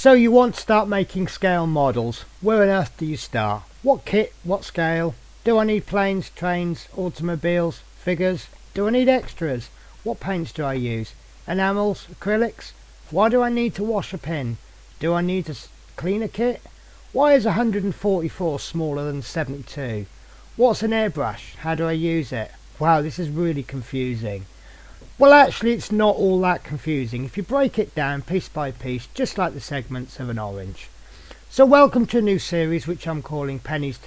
So you want to start making scale models. Where on earth do you start? What kit? What scale? Do I need planes, trains, automobiles, figures? Do I need extras? What paints do I use? Enamels? Acrylics? Why do I need to wash a pin? Do I need to clean a kit? Why is 144 smaller than 72? What's an airbrush? How do I use it? Wow, this is really confusing. Well, actually it's not all that confusing if you break it down piece by piece, just like the segments of an orange. So welcome to a new series which I'm calling Penny's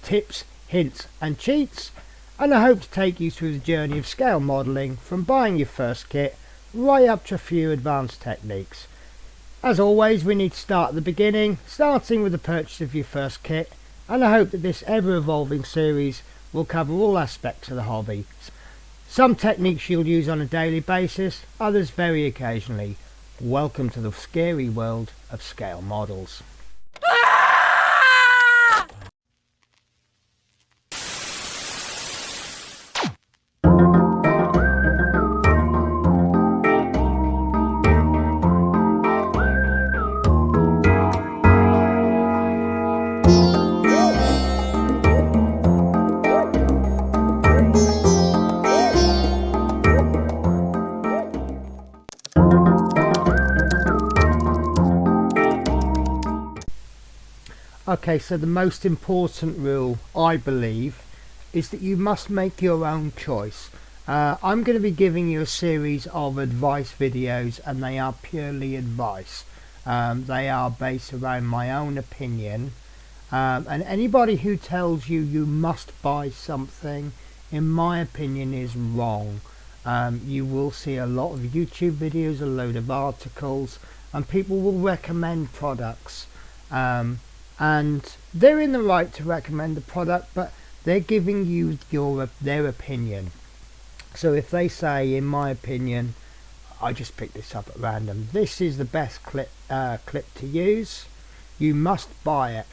Tips, Hints and Cheats, and I hope to take you through the journey of scale modelling from buying your first kit right up to a few advanced techniques. As always, we need to start at the beginning, starting with the purchase of your first kit, and I hope that this ever-evolving series will cover all aspects of the hobby. Some techniques you'll use on a daily basis, others very occasionally. Welcome to the scary world of scale models. Okay, so the most important rule, I believe, is that you must make your own choice. I'm going to be giving you a series of advice videos, and they are purely advice. They are based around my own opinion, and anybody who tells you you must buy something, in my opinion, is wrong. You will see a lot of YouTube videos, a load of articles, and people will recommend products. And they're in the right to recommend the product, but they're giving you their opinion. So if they say, in my opinion, I just picked this up at random, this is the best clip to use, you must buy it.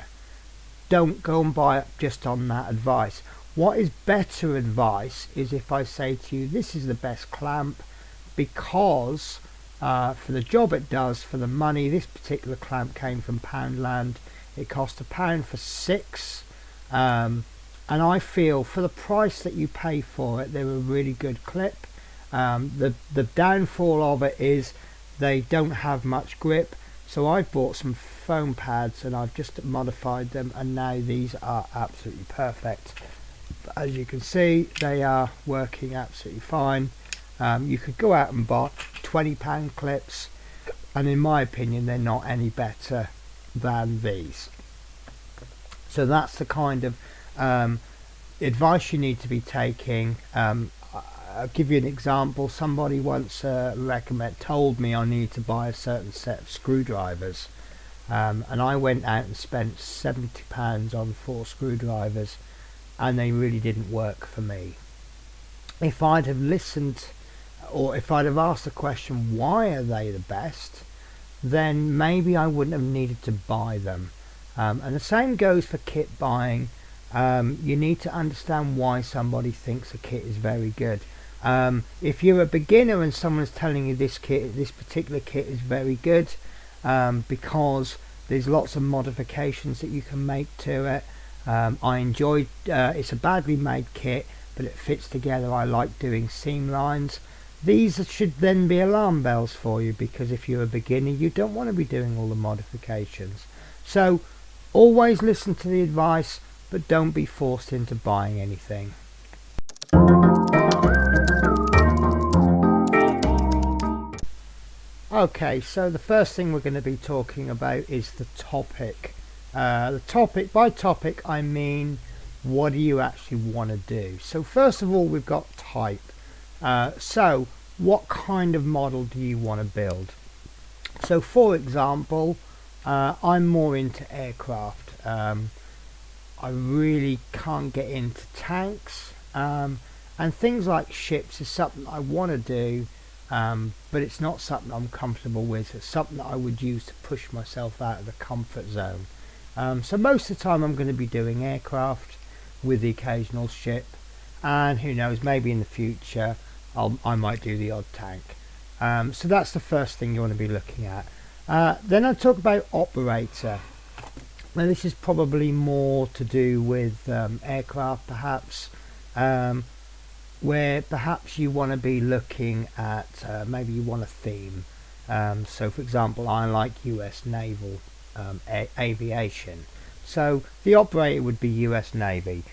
Don't go and buy it just on that advice. What is better advice is if I say to you, this is the best clamp because for the job it does, for the money, this particular clamp came from Poundland. It cost £1 for 6, and I feel for the price that you pay for it, they're a really good clip. The downfall of it is they don't have much grip, so I've bought some foam pads and I've just modified them, and now these are absolutely perfect. As you can see, they are working absolutely fine. You could go out and buy £20 clips, and in my opinion they're not any better than these. So that's the kind of advice you need to be taking. I'll give you an example. Somebody once told me I need to buy a certain set of screwdrivers, and I went out and spent £70 on 4 screwdrivers, and they really didn't work for me. If I'd have listened, or if I'd have asked the question, why are they the best, then maybe I wouldn't have needed to buy them. And the same goes for kit buying. You need to understand why somebody thinks a kit is very good. If you're a beginner and someone's telling you this particular kit is very good because there's lots of modifications that you can make to it. I enjoyed it's a badly made kit, but it fits together. I like doing seam lines. These should then be alarm bells for you, because if you're a beginner you don't want to be doing all the modifications. So always listen to the advice, but don't be forced into buying anything. Okay, so the first thing we're going to be talking about is the topic. By topic I mean, what do you actually want to do? So first of all, we've got type. So what kind of model do you want to build? So for example, I'm more into aircraft. I really can't get into tanks, and things like ships is something I want to do, but it's not something I'm comfortable with. It's something that I would use to push myself out of the comfort zone. So most of the time I'm going to be doing aircraft with the occasional ship, and who knows, maybe in the future I might do the odd tank. So that's the first thing you want to be looking at. Then I talk about operator. Now this is probably more to do with aircraft perhaps, where perhaps you want to be looking at maybe you want a theme. So for example, I like US naval aviation, so the operator would be US Navy.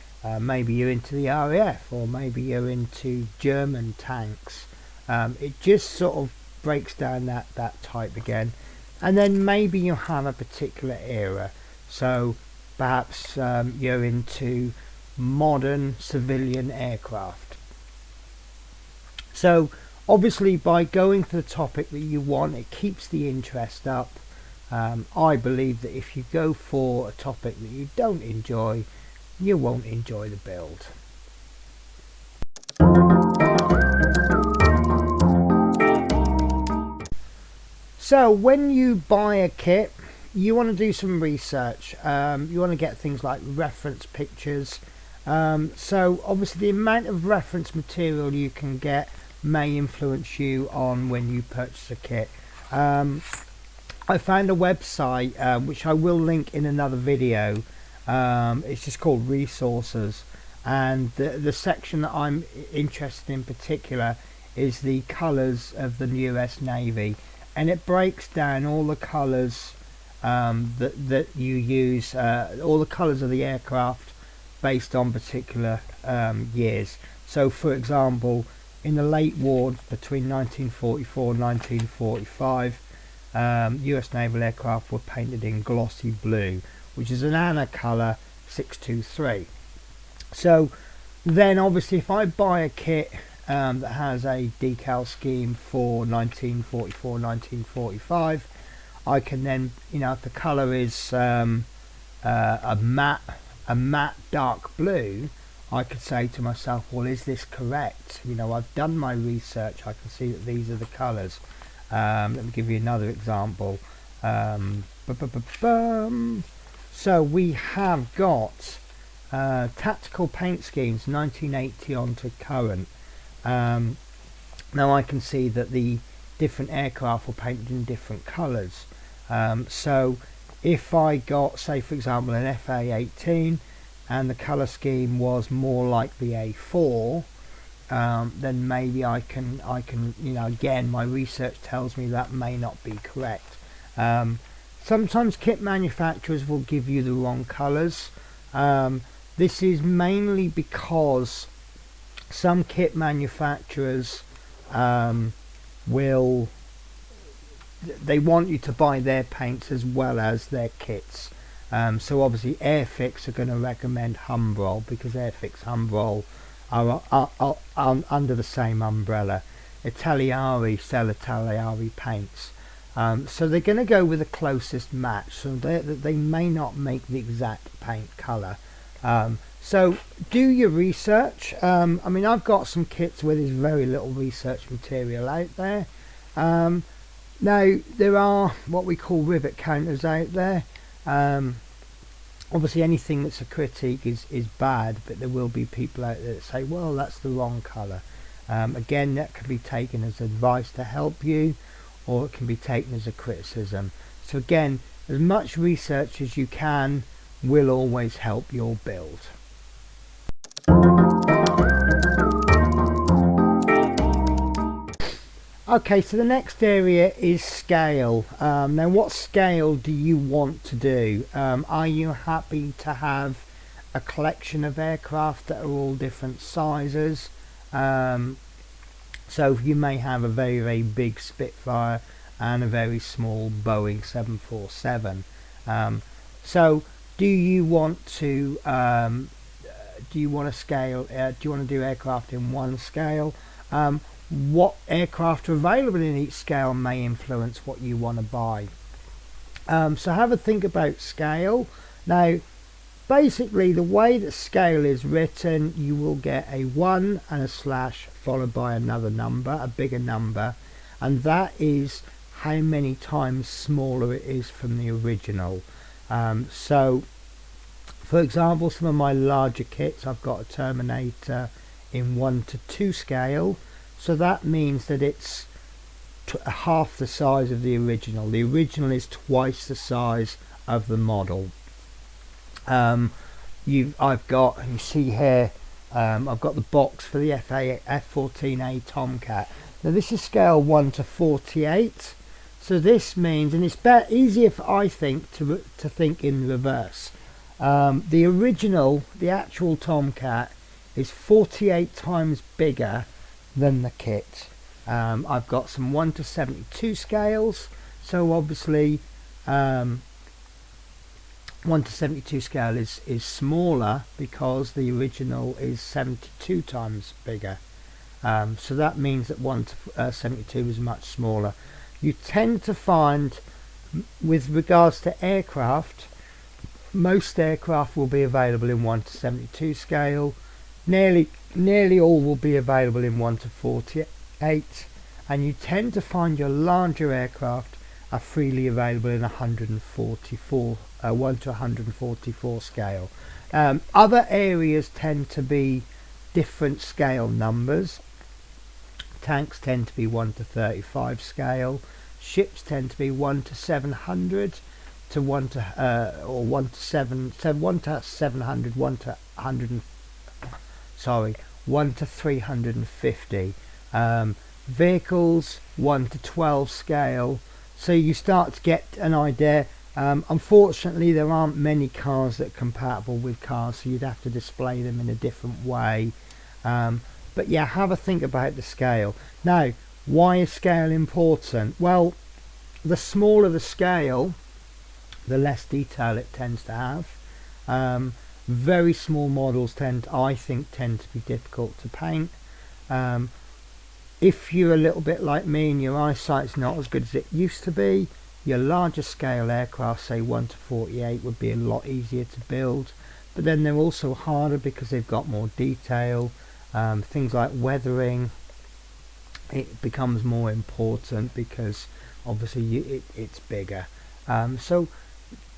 Maybe you're into the RAF, or maybe you're into German tanks. It just sort of breaks down that type again. And then maybe you have a particular era, so perhaps you're into modern civilian aircraft. So obviously by going for the topic that you want, it keeps the interest up. I believe that if you go for a topic that you don't enjoy, you won't enjoy the build. So when you buy a kit, you want to do some research. You want to get things like reference pictures. So obviously the amount of reference material you can get may influence you on when you purchase a kit. I found a website which I will link in another video. It's just called resources, and the section that I'm interested in particular is the colours of the US Navy, and it breaks down all the colours that you use, all the colours of the aircraft based on particular years. So for example, in the late war between 1944 and 1945, US naval aircraft were painted in glossy blue, which is an ANA colour 623. So then obviously if I buy a kit that has a decal scheme for 1944, 1945, I can then, you know, if the colour is a matte dark blue, I could say to myself, well, is this correct? You know, I've done my research, I can see that these are the colours. Let me give you another example. So we have got tactical paint schemes 1980 on to current. Now I can see that the different aircraft were painted in different colours. So if I got, say for example, an FA-18 and the colour scheme was more like the A4, then maybe I can, you know, again, my research tells me that may not be correct. Sometimes kit manufacturers will give you the wrong colours. This is mainly because some kit manufacturers they want you to buy their paints as well as their kits. So obviously Airfix are going to recommend Humbrol because Airfix Humbrol are under the same umbrella. Itagliari sell Itagliari paints. So they're going to go with the closest match, so they may not make the exact paint colour. So do your research. I mean, I've got some kits where there's very little research material out there. Now there are what we call rivet counters out there. Obviously anything that's a critique is bad, but there will be people out there that say, well, that's the wrong colour. Again, that can be taken as advice to help you, or it can be taken as a criticism. So again, as much research as you can will always help your build. Okay, so the next area is scale. Now what scale do you want to do? Are you happy to have a collection of aircraft that are all different sizes? So you may have a very, very big Spitfire and a very small Boeing 747. So do you want to scale? Do you want to do aircraft in one scale? What aircraft are available in each scale may influence what you want to buy. So have a think about scale. Now basically the way that scale is written, you will get a 1 and a slash followed by another number, a bigger number, and that is how many times smaller it is from the original. So for example, some of my larger kits, I've got a Terminator in 1:2 scale. So that means that it's half the size of the original. The original is twice the size of the model. I've got, you see here, I've got the box for the F14A Tomcat. Now this is scale 1 to 48, so this means, and it's easier I think to think in reverse. The original, the actual Tomcat, is 48 times bigger than the kit. I've got some 1 to 72 scales, so obviously 1 to 72 scale is smaller because the original is 72 times bigger. So that means that 1 to 72 is much smaller. You tend to find, with regards to aircraft, most aircraft will be available in 1 to 72 scale. Nearly all will be available in 1 to 48, and you tend to find your larger aircraft are freely available in 144, 1 to 144 scale. Other areas tend to be different scale numbers. Tanks tend to be 1 to 35 scale. Ships tend to be 1 to 700 to 1 to or 1 to 7, so 1 to 700, 1 to 100. Sorry, 1 to 350. Vehicles 1 to 12 scale. So you start to get an idea. Unfortunately, there aren't many cars that are compatible with cars, so you'd have to display them in a different way. But yeah, have a think about the scale. Now, why is scale important? Well, the smaller the scale, the less detail it tends to have. Very small models I think tend to be difficult to paint. If you're a little bit like me and your eyesight's not as good as it used to be, your larger scale aircraft, say 1 to 48, would be a lot easier to build. But then they're also harder because they've got more detail. Things like weathering, it becomes more important because obviously it's bigger. So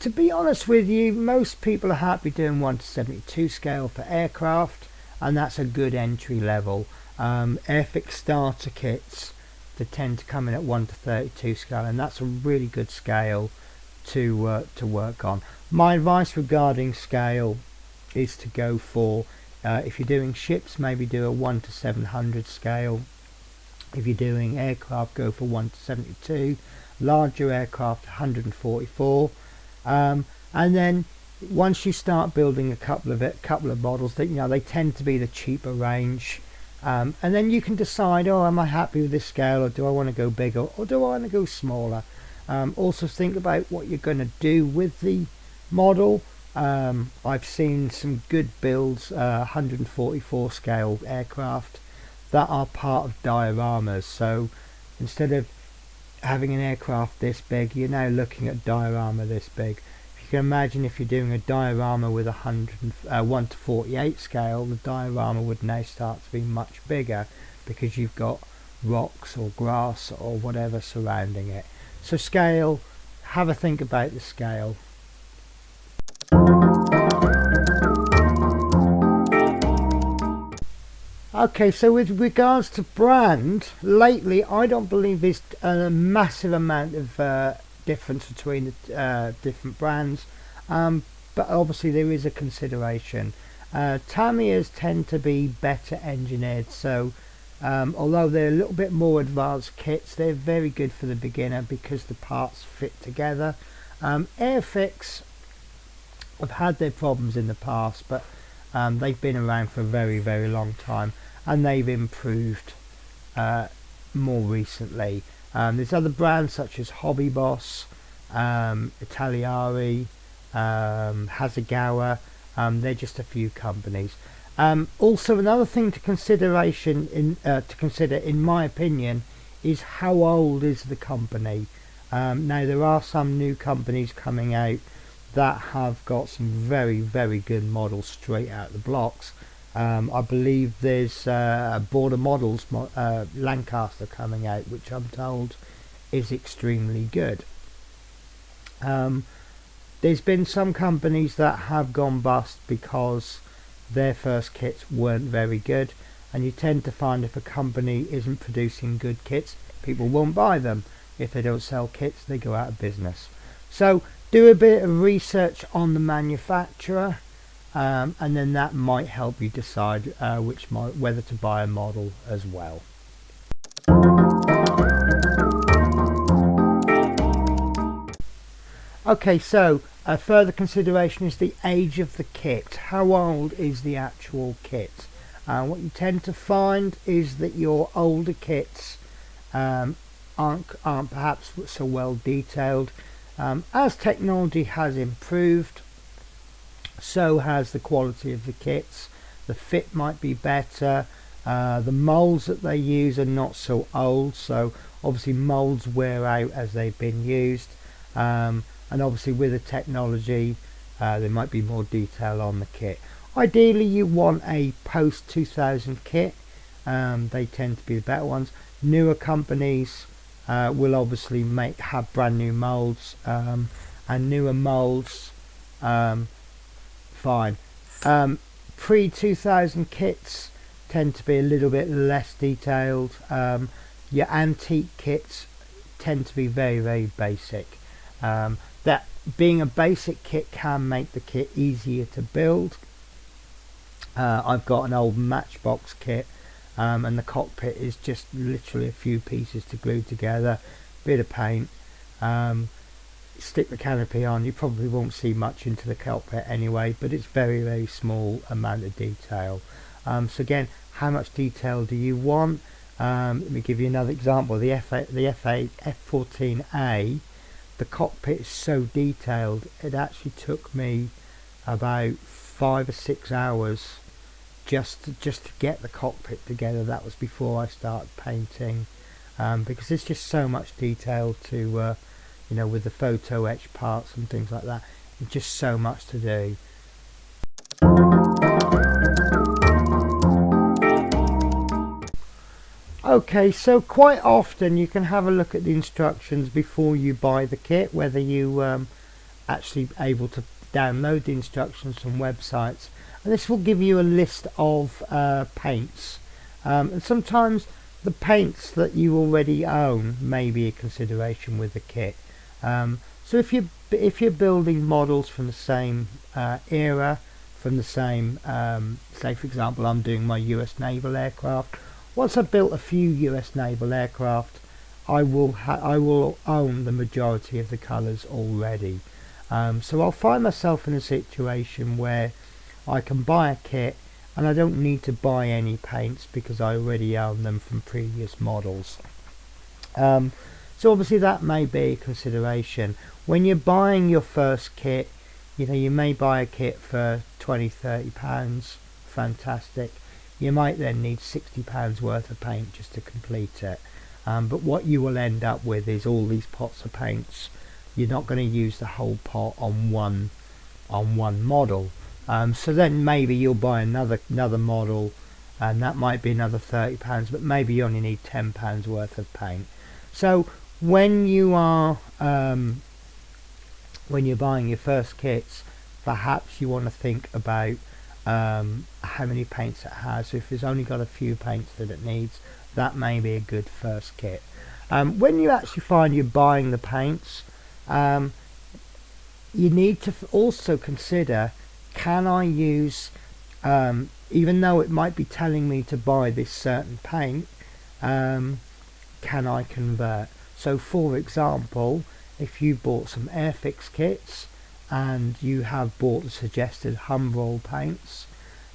to be honest with you, most people are happy doing 1 to 72 scale for aircraft, and that's a good entry level. Airfix starter kits, they tend to come in at 1 to 32 scale, and that's a really good scale to work on. My advice regarding scale is to go for, if you're doing ships, maybe do a 1 to 700 scale. If you're doing aircraft, go for 1 to 72. Larger aircraft, 144. And then once you start building a couple of models, that they tend to be the cheaper range. And then you can decide, oh, am I happy with this scale, or do I want to go bigger, or do I want to go smaller? Also think about what you're going to do with the model. I've seen some good builds, 144 scale aircraft that are part of dioramas. So instead of having an aircraft this big, you're now looking at diorama this big. If you can imagine, if you're doing a diorama with 1 to 48 scale, the diorama would now start to be much bigger because you've got rocks or grass or whatever surrounding it. So scale, have a think about the scale. Okay, so with regards to brand, lately I don't believe there's a massive amount of difference between the different brands, but obviously there is a consideration. Tamiya's tend to be better engineered, so although they're a little bit more advanced kits, they're very good for the beginner because the parts fit together. Airfix have had their problems in the past, but they've been around for a very, very long time, and they've improved more recently. There's other brands such as Hobby Boss, Italiari, Hasegawa. They're just a few companies. Also, another thing to consider, in my opinion, is how old is the company. Now there are some new companies coming out that have got some very, very good models straight out the blocks. I believe there's Border Models Lancaster coming out, which I'm told is extremely good. There's been some companies that have gone bust because their first kits weren't very good, and you tend to find if a company isn't producing good kits, people won't buy them. If they don't sell kits, they go out of business. So do a bit of research on the manufacturer, and then that might help you decide whether to buy a model as well. Okay, so a further consideration is the age of the kit. How old is the actual kit? What you tend to find is that your older kits aren't perhaps so well detailed. As technology has improved, so has the quality of the kits. The fit might be better. The molds that they use are not so old, so obviously molds wear out as they've been used. And obviously with the technology, there might be more detail on the kit. Ideally you want a post 2000 kit. They tend to be the better ones. Newer companies will obviously have brand new molds, and newer molds, fine. Pre 2000 kits tend to be a little bit less detailed. Your antique kits tend to be very, very basic. That being a basic kit can make the kit easier to build. I've got an old Matchbox kit, and the cockpit is just literally a few pieces to glue together, bit of paint, stick the canopy on. You probably won't see much into the cockpit anyway, but it's very, very small amount of detail. So again, how much detail do you want? Let me give you another example. The F14A, the cockpit is so detailed, it actually took me about 5 or 6 hours just to get the cockpit together. That was before I started painting, because there's just so much detail to with the photo etch parts and things like that. It's just so much to do. Okay, so quite often you can have a look at the instructions before you buy the kit, whether you actually able to download the instructions from websites, and this will give you a list of paints, and sometimes the paints that you already own may be a consideration with the kit. So if you're building models from the same era, from the same say for example I'm doing my US naval aircraft. Once I've built a few US naval aircraft, I will own the majority of the colours already. So I'll find myself in a situation where I can buy a kit and I don't need to buy any paints because I already own them from previous models. So obviously that may be a consideration. When you're buying your first kit, you may buy a kit for £20–30, fantastic. You might then need £60 worth of paint just to complete it. But what you will end up with is all these pots of paints. You're not going to use the whole pot on one model. So then maybe you'll buy another model, and that might be another £30, but maybe you only need £10 worth of paint. So when you are when you're buying your first kits, perhaps you want to think about how many paints it has. So if it's only got a few paints that it needs, that may be a good first kit. When you actually find you're buying the paints, you need to also consider, can I use, even though it might be telling me to buy this certain paint, can I convert? So for example, if you bought some Airfix kits and you have bought the suggested Humbrol paints,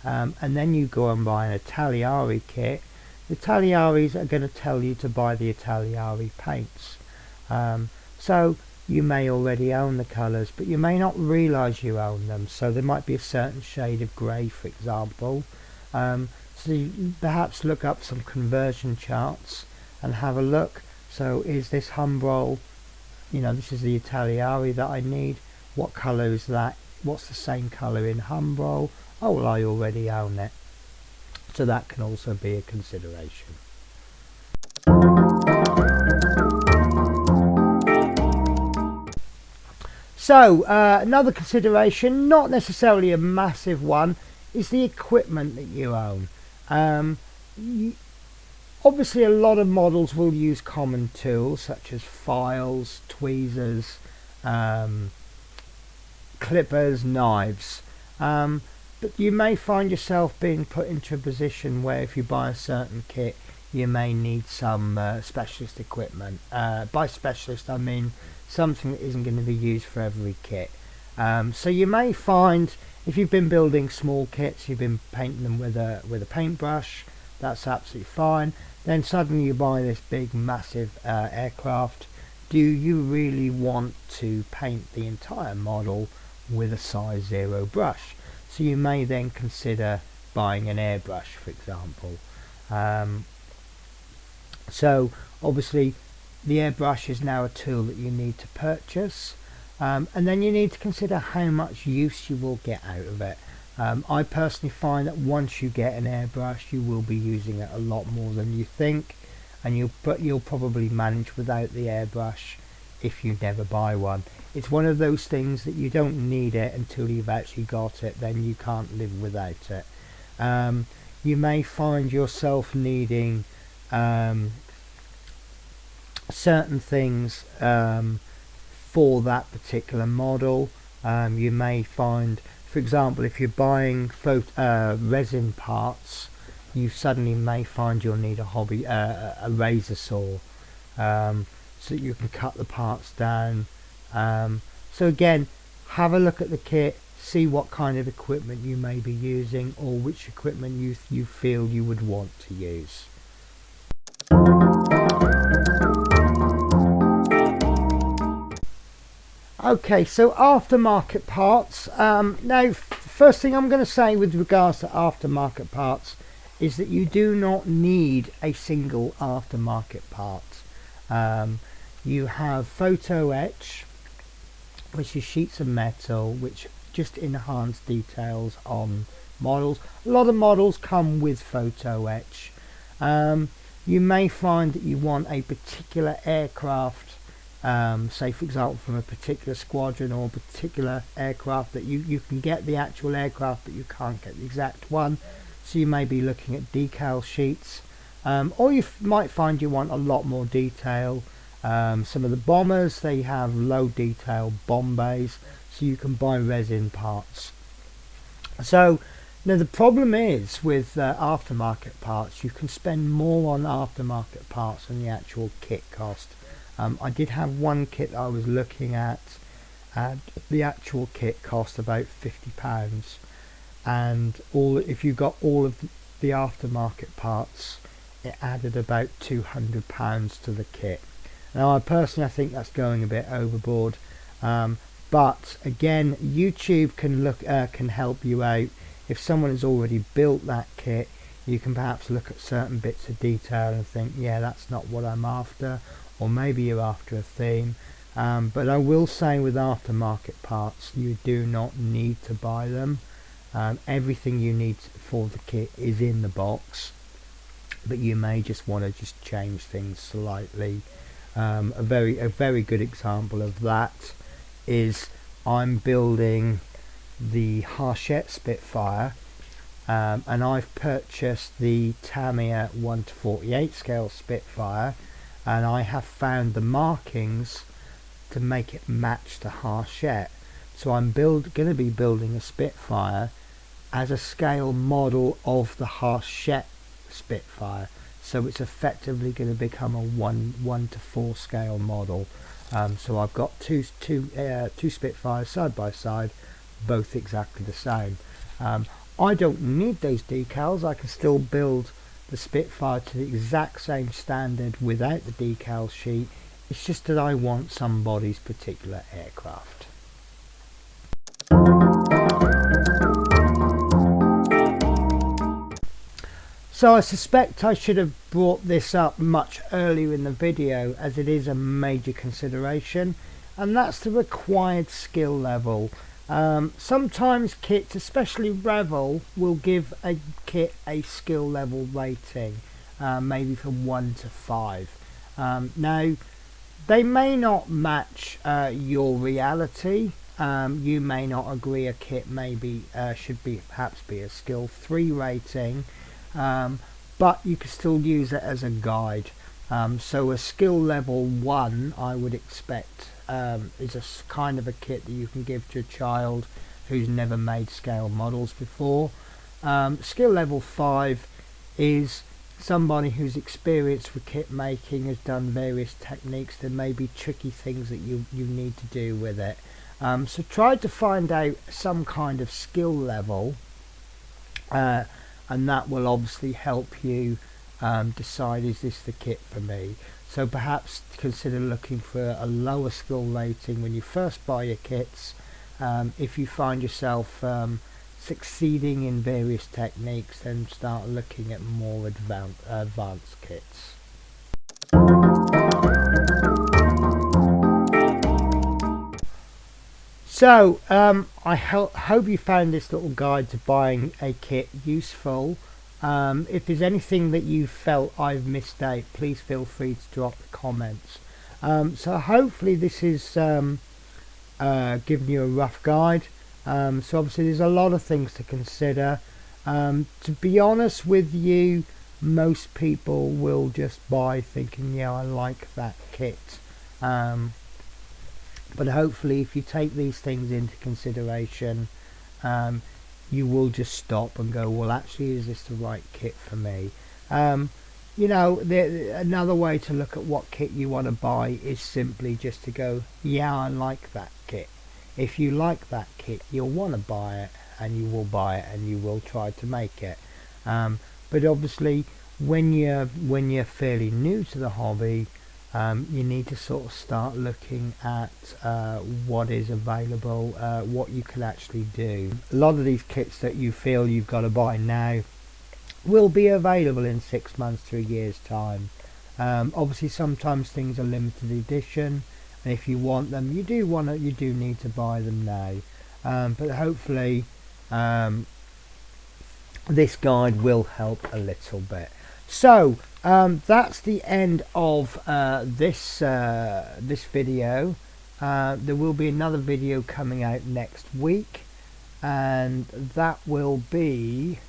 and then you go and buy an Itagliari kit, the Itagliaris are going to tell you to buy the Itagliari paints. So you may already own the colours, but you may not realise you own them. So there might be a certain shade of grey, for example. So you perhaps look up some conversion charts and have a look. So is this Humbrol, this is the Itagliari that I need. What colour is that? What's the same colour in Humbrol? Oh, well, I already own it. So that can also be a consideration. So another consideration, not necessarily a massive one, is the equipment that you own. Obviously a lot of models will use common tools such as files, tweezers, clippers, knives, but you may find yourself being put into a position where if you buy a certain kit you may need some specialist equipment. By specialist I mean something that isn't going to be used for every kit. So you may find if you've been building small kits, you've been painting them with a paintbrush, that's absolutely fine. Then suddenly you buy this big massive aircraft. Do you really want to paint the entire model with a size 0 brush? So you may then consider buying an airbrush, for example. So obviously the airbrush is now a tool that you need to purchase, and then you need to consider how much use you will get out of it. I personally find that once you get an airbrush you will be using it a lot more than you think, and you'll probably manage without the airbrush if you never buy one. It's one of those things that you don't need it until you've actually got it, then you can't live without it. You may find yourself needing certain things for that particular model. You may find, for example, if you're buying resin parts, you suddenly may find you'll need a razor saw, so that you can cut the parts down. So again, have a look at the kit, see what kind of equipment you may be using or which equipment you feel you would want to use. Okay, so aftermarket parts. Now, first thing I'm going to say with regards to aftermarket parts is that you do not need a single aftermarket part. You have photo etch, which is sheets of metal which just enhance details on models. A lot of models come with photo etch. You may find that you want a particular aircraft, say for example from a particular squadron or a particular aircraft, that you can get the actual aircraft but you can't get the exact one, so you may be looking at decal sheets, or you might find you want a lot more detail. Some of the bombers, they have low detail bomb bays, so you can buy resin parts. So now the problem is with aftermarket parts, you can spend more on aftermarket parts than the actual kit cost. I did have one kit that I was looking at, and the actual kit cost about £50, and if you got all of the aftermarket parts, it added about £200 to the kit. Now I think that's going a bit overboard, but again, YouTube can help you out. If someone has already built that kit, you can perhaps look at certain bits of detail and think, yeah, that's not what I'm after, or maybe you're after a theme. But I will say with aftermarket parts, you do not need to buy them. Everything you need for the kit is in the box, but you may just want to just change things slightly. A very good example of that is I'm building the Hachette Spitfire, and I've purchased the Tamiya 1:48 scale Spitfire, and I have found the markings to make it match the Hachette. So I'm going to be building a Spitfire as a scale model of the Hachette Spitfire, so it's effectively going to become a 1:4 scale model. So I've got two Spitfires side by side, both exactly the same. I don't need those decals. I can still build the Spitfire to the exact same standard without the decal sheet. It's just that I want somebody's particular aircraft. So I suspect I should have brought this up much earlier in the video, as it is a major consideration, and that's the required skill level. Sometimes kits, especially Revell, will give a kit a skill level rating, maybe from 1 to 5. Now, they may not match your reality. You may not agree a kit maybe should perhaps be a skill 3 rating, but you can still use it as a guide. So a skill level 1, I would expect, is a kind of a kit that you can give to a child who's never made scale models before. Skill level 5 is somebody who's experienced with kit making, has done various techniques. There may be tricky things that you need to do with it. So try to find out some kind of skill level, and that will obviously help you decide, is this the kit for me? So perhaps consider looking for a lower skill rating when you first buy your kits. If you find yourself succeeding in various techniques, then start looking at more advanced kits. So I hope you found this little guide to buying a kit useful. If there's anything that you felt I've missed out, please feel free to drop the comments. So hopefully this is giving you a rough guide. So obviously there's a lot of things to consider. To be honest with you, most people will just buy thinking, yeah, I like that kit. But hopefully if you take these things into consideration, you will just stop and go, well, actually, is this the right kit for me? You know, another way to look at what kit you want to buy is simply just to go, yeah, I like that kit. If you like that kit, you'll want to buy it, and you will buy it, and you will try to make it. But obviously, when you're fairly new to the hobby, you need to sort of start looking at what is available, what you can actually do. A lot of these kits that you feel you've got to buy now will be available in 6 months to a year's time. Obviously, sometimes things are limited edition, and if you want them, you do need to buy them now. But hopefully, this guide will help a little bit. So that's the end of this video. There will be another video coming out next week, and that will be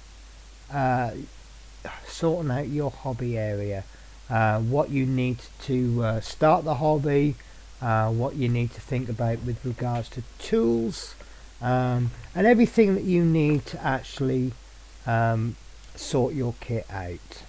sorting out your hobby area, what you need to start the hobby, what you need to think about with regards to tools, and everything that you need to actually sort your kit out.